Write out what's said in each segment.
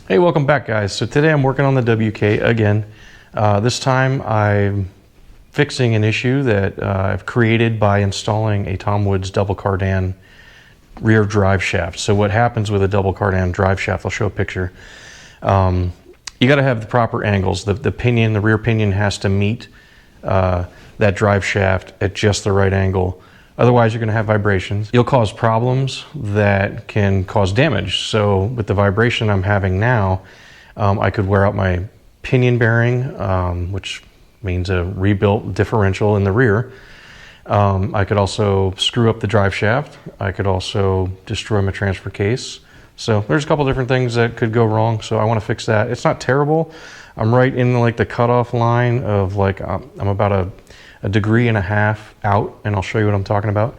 Hey, welcome back, guys. So today I'm working on the WK again. This time I'm fixing an issue that I've created by installing a Tom Woods double cardan rear drive shaft. So what happens with a double cardan drive shaft, I'll show a picture. You got to have the proper angles. The rear pinion has to meet that drive shaft at just the right angle. Otherwise, you're going to have vibrations. You'll cause problems that can cause damage. So with the vibration I'm having now, I could wear out my pinion bearing, which means a rebuilt differential in the rear. I could also screw up the drive shaft. I could also destroy my transfer case. So there's a couple different things that could go wrong. So I want to fix that. It's not terrible. I'm right in like the cutoff line of like, I'm about a degree and a half out, and I'll show you what I'm talking about,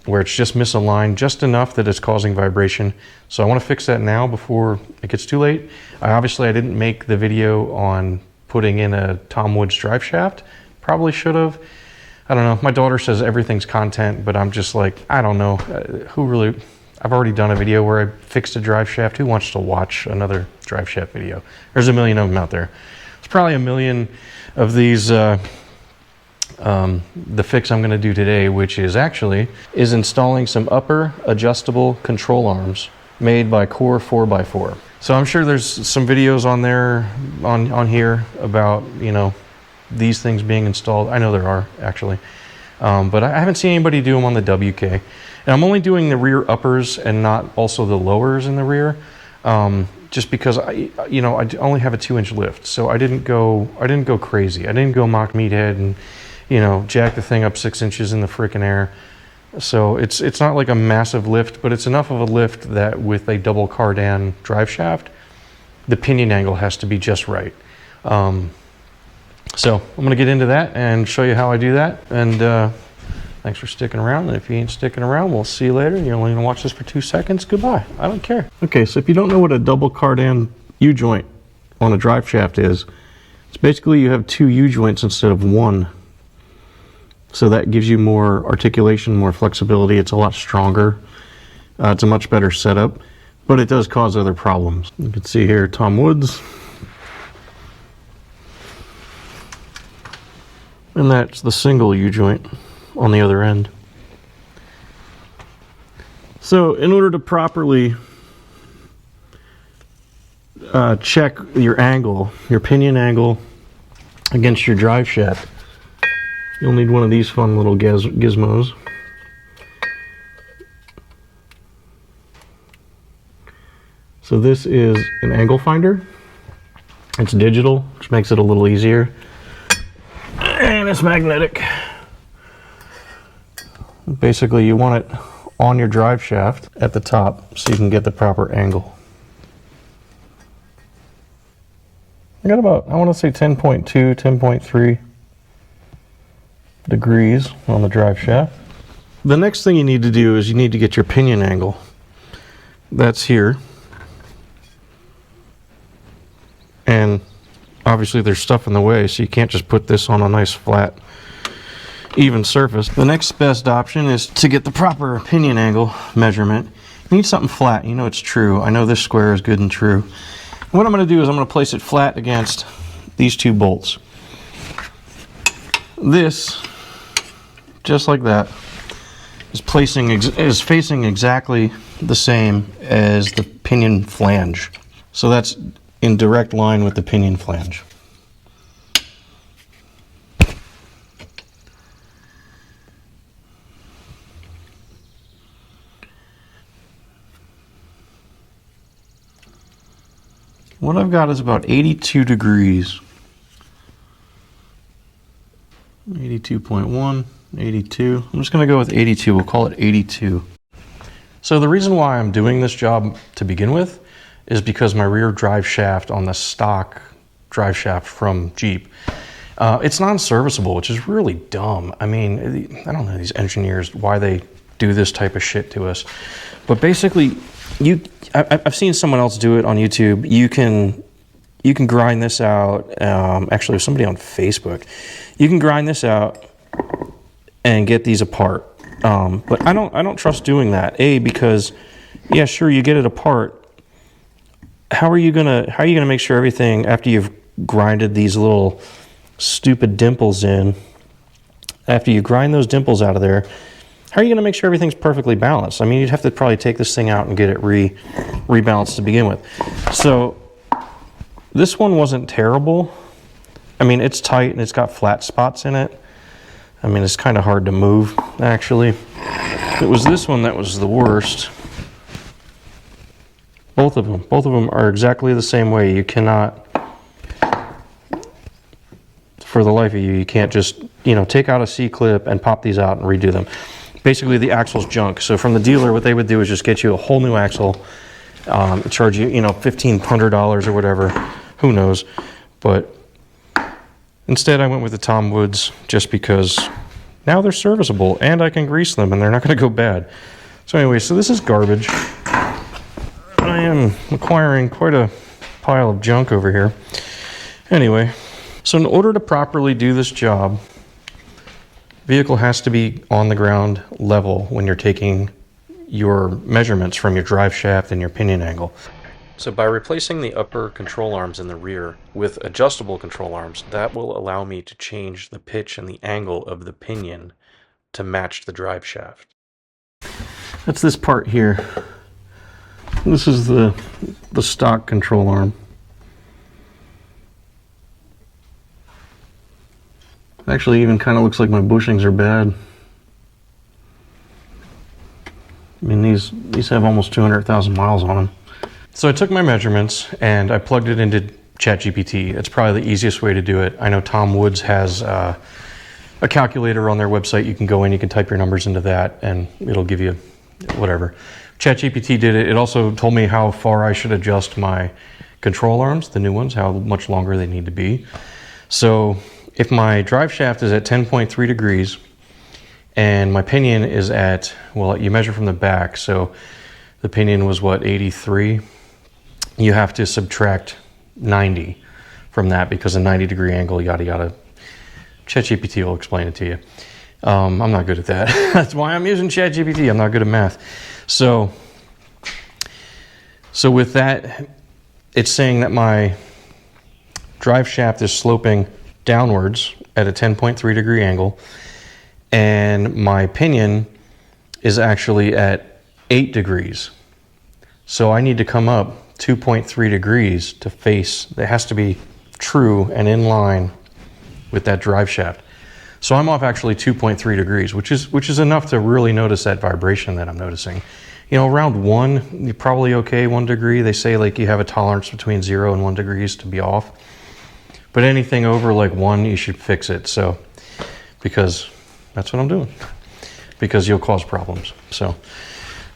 where it's just misaligned just enough that it's causing vibration. So I want to fix that now before it gets too late. I didn't make the video on putting in a Tom Woods drive shaft. Probably should have. I don't know. My daughter says everything's content, but I'm just like, I don't know. I've already done a video where I fixed a drive shaft. Who wants to watch another drive shaft video? There's a million of them out there. There's probably a million of these. The fix I'm going to do today, which is installing some upper adjustable control arms made by Core4x4. So I'm sure there's some videos on there, on here about, you know, these things being installed. I know there are actually, but I haven't seen anybody do them on the WK. And I'm only doing the rear uppers and not also the lowers in the rear, just because I only have a 2-inch lift, so I didn't go crazy. I didn't go mock meathead and, you know, jack the thing up 6 inches in the frickin' air. So it's not like a massive lift, but it's enough of a lift that with a double cardan drive shaft, the pinion angle has to be just right. So I'm gonna get into that and show you how I do that. And thanks for sticking around. And if you ain't sticking around, we'll see you later. You're only gonna watch this for 2 seconds. Goodbye. I don't care. Okay, so if you don't know what a double cardan U-joint on a drive shaft is, it's basically you have 2 U-joints instead of 1. So that gives you more articulation, more flexibility. It's a lot stronger. It's a much better setup, but it does cause other problems. You can see here, Tom Woods. And that's the single U-joint on the other end. So in order to properly check your angle, your pinion angle against your drive shaft, you'll need one of these fun little gizmos. So this is an angle finder. It's digital, which makes it a little easier. And it's magnetic. Basically, you want it on your drive shaft at the top so you can get the proper angle. I got about, I want to say 10.2, 10.3 degrees on the drive shaft. The next thing you need to do is you need to get your pinion angle. That's here. And obviously there's stuff in the way, so you can't just put this on a nice flat, even surface. The next best option is to get the proper pinion angle measurement. You need something flat. You know it's true. I know this square is good and true. What I'm going to do is I'm going to place it flat against these 2 bolts. This, just like that, is facing exactly the same as the pinion flange. So that's in direct line with the pinion flange. What I've got is about 82 degrees. 82.1, 82. I'm just going to go with 82. We'll call it 82. So the reason why I'm doing this job to begin with is because my rear drive shaft on the stock drive shaft from Jeep, it's non-serviceable, which is really dumb. I mean, I don't know these engineers, why they do this type of shit to us. But basically, I've seen someone else do it on YouTube. You can grind this out. Actually, there's somebody on Facebook. You can grind this out and get these apart. But I don't trust doing that. A, because yeah, sure, you get it apart, how are you gonna make sure everything, after you've grinded these little stupid dimples in, after you grind those dimples out of there, how are you gonna make sure everything's perfectly balanced? I mean, you'd have to probably take this thing out and get it rebalanced to begin with. So this one wasn't terrible. I mean, it's tight and it's got flat spots in it. I mean, it's kind of hard to move, actually. It was this one that was the worst. Both of them are exactly the same way. You cannot, for the life of you, you can't just, take out a C-clip and pop these out and redo them. Basically, the axle's junk. So from the dealer, what they would do is just get you a whole new axle, charge you, $1,500 or whatever. Who knows? But instead, I went with the Tom Woods just because now they're serviceable and I can grease them and they're not going to go bad. So anyway, so this is garbage. I am acquiring quite a pile of junk over here. Anyway, so in order to properly do this job, vehicle has to be on the ground level when you're taking your measurements from your drive shaft and your pinion angle. So by replacing the upper control arms in the rear with adjustable control arms, that will allow me to change the pitch and the angle of the pinion to match the drive shaft. That's this part here. This is the stock control arm. Actually, even kind of looks like my bushings are bad. I mean, these have almost 200,000 miles on them. So I took my measurements and I plugged it into ChatGPT. It's probably the easiest way to do it. I know Tom Woods has a calculator on their website. You can go in, you can type your numbers into that, and it'll give you whatever. ChatGPT did it. It also told me how far I should adjust my control arms, the new ones, how much longer they need to be. So if my drive shaft is at 10.3 degrees and my pinion is at, well, you measure from the back, so the pinion was what, 83? You have to subtract 90 from that because a 90-degree angle, yada yada. ChatGPT will explain it to you. I'm not good at that. That's why I'm using ChatGPT. I'm not good at math. So with that, it's saying that my drive shaft is sloping downwards at a 10.3 degree angle, and my pinion is actually at 8 degrees. So I need to come up 2.3 degrees to face, it has to be true and in line with that drive shaft. So I'm off actually 2.3 degrees, which is enough to really notice that vibration that I'm noticing. Around 1, you're probably okay, 1 degree. They say like you have a tolerance between 0 and 1 degrees to be off. But anything over like 1, you should fix it. So, because that's what I'm doing. Because you'll cause problems. So,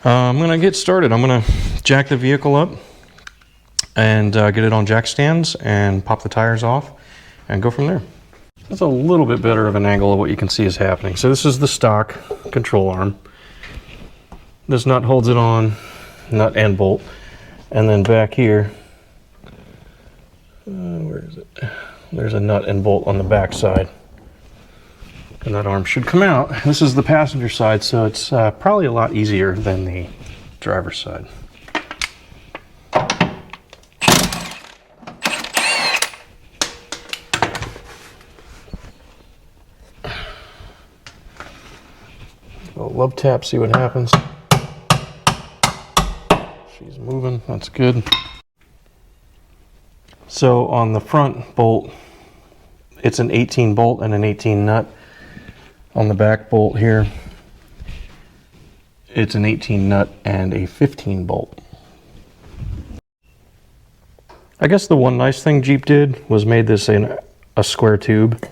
I'm gonna get started. I'm gonna jack the vehicle up and get it on jack stands and pop the tires off and go from there. That's a little bit better of an angle of what you can see is happening. So this is the stock control arm. This nut holds it on, nut and bolt. And then back here, where is it? There's a nut and bolt on the back side. And that arm should come out. This is the passenger side, so it's probably a lot easier than the driver's side. I'll love tap, see what happens. She's moving, that's good. So on the front bolt, it's an 18 bolt and an 18 nut. On the back bolt here, it's an 18 nut and a 15 bolt. I guess the one nice thing Jeep did was made this in a square tube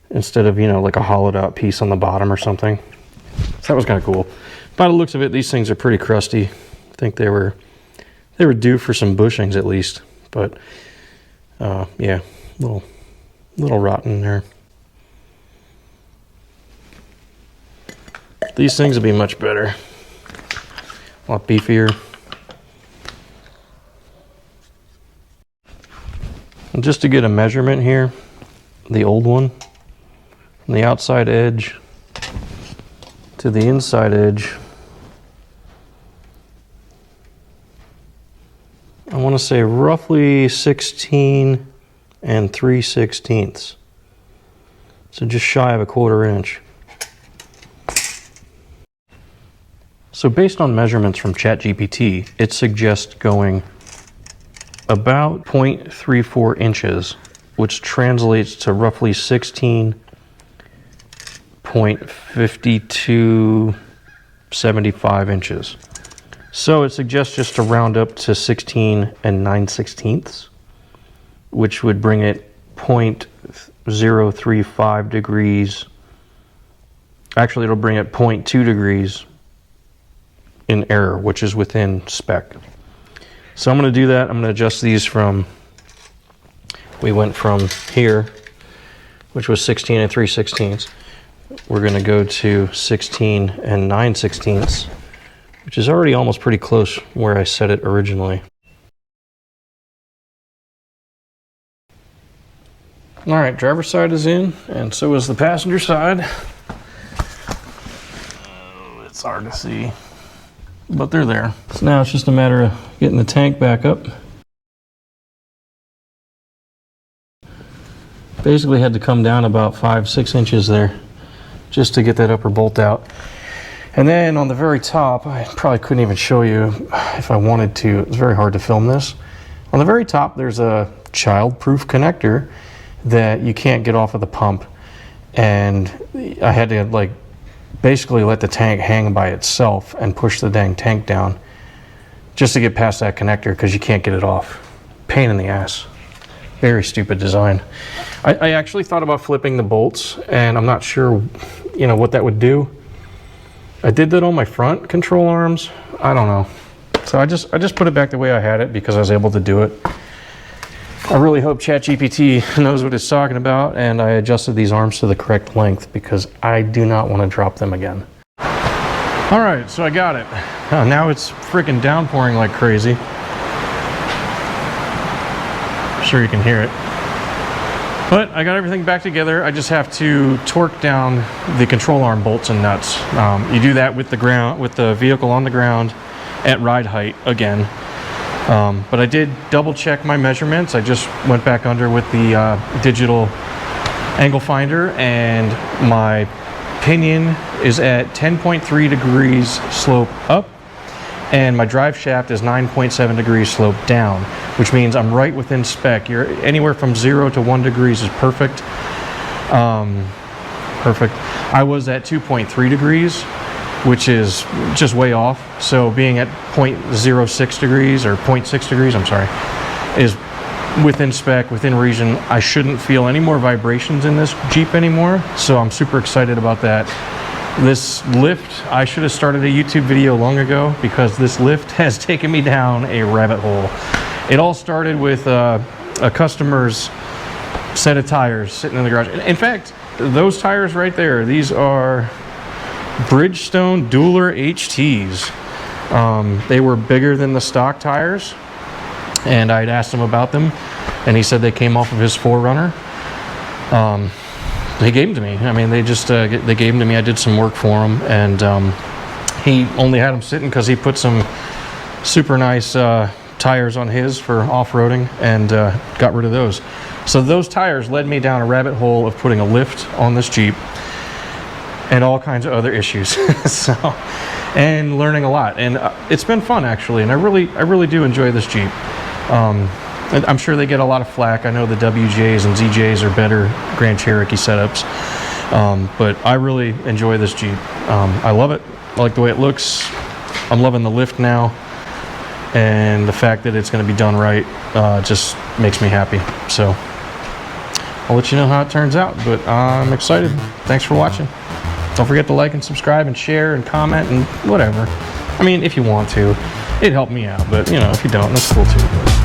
instead of, like a hollowed out piece on the bottom or something. So that was kind of cool. By the looks of it, these things are pretty crusty. I think they were due for some bushings at least, but yeah, little rotten there. These things would be much better, a lot beefier. And just to get a measurement here, the old one, from the outside edge to the inside edge, I want want to say roughly 16 3/16. So just shy of a 1/4 inch. So based on measurements from ChatGPT, it suggests going about 0.34 inches, which translates to roughly 16.5275 inches. So it suggests just to round up to 16 9/16, which would bring it 0.035 degrees. Actually, it'll bring it 0.2 degrees in error, which is within spec. So I'm going to do that. I'm going to adjust these from, we went from here, which was 16 3/16. We're going to go to 16 9/16, which is already almost pretty close where I set it originally. All right, driver's side is in, and so is the passenger side. It's hard to see, but they're there. So now it's just a matter of getting the tank back up. Basically had to come down about 5-6 inches there just to get that upper bolt out. And then on the very top, I probably couldn't even show you if I wanted to. It's very hard to film this. On the very top, there's a child-proof connector that you can't get off of the pump. And I had to like basically let the tank hang by itself and push the dang tank down just to get past that connector because you can't get it off. Pain in the ass. Very stupid design. I actually thought about flipping the bolts, and I'm not sure, you know, what that would do. I did that on my front control arms. I don't know. So I just put it back the way I had it because I was able to do it. I really hope ChatGPT knows what it's talking about, and I adjusted these arms to the correct length because I do not want to drop them again. All right, so I got it. Now it's freaking downpouring like crazy. I'm sure you can hear it. But I got everything back together. I just have to torque down the control arm bolts and nuts. You do that with the vehicle on the ground at ride height again. But I did double check my measurements. I just went back under with the digital angle finder, and my pinion is at 10.3 degrees slope up, and my drive shaft is 9.7 degrees slope down, which means I'm right within spec. You're anywhere from 0 to 1 degrees is perfect. Perfect. I was at 2.3 degrees, which is just way off. So being at 0.06 degrees or 0.6 degrees, I'm sorry, is within spec, within reason. I shouldn't feel any more vibrations in this Jeep anymore. So I'm super excited about that. This lift, I should have started a YouTube video long ago because this lift has taken me down a rabbit hole. It all started with a customer's set of tires sitting in the garage. In fact, those tires right there, these are Bridgestone Dueler HTs. They were bigger than the stock tires, and I'd asked him about them, and he said they came off of his 4Runner. They gave them to me. I mean, they gave them to me. I did some work for him, and he only had them sitting because he put some super nice tires on his for off-roading, and got rid of those. So those tires led me down a rabbit hole of putting a lift on this Jeep and all kinds of other issues. And learning a lot, and it's been fun actually, and I really do enjoy this Jeep. And I'm sure they get a lot of flack. I know the WJs and ZJs are better Grand Cherokee setups, but I really enjoy this Jeep. I love it. I like the way it looks. I'm loving the lift now, and the fact that it's going to be done right just makes me happy. So I'll let you know how it turns out, but I'm excited. Thanks for watching. Don't forget to like and subscribe and share and comment and whatever. I mean, if you want to, it'd help me out, but you know, if you don't, that's cool too.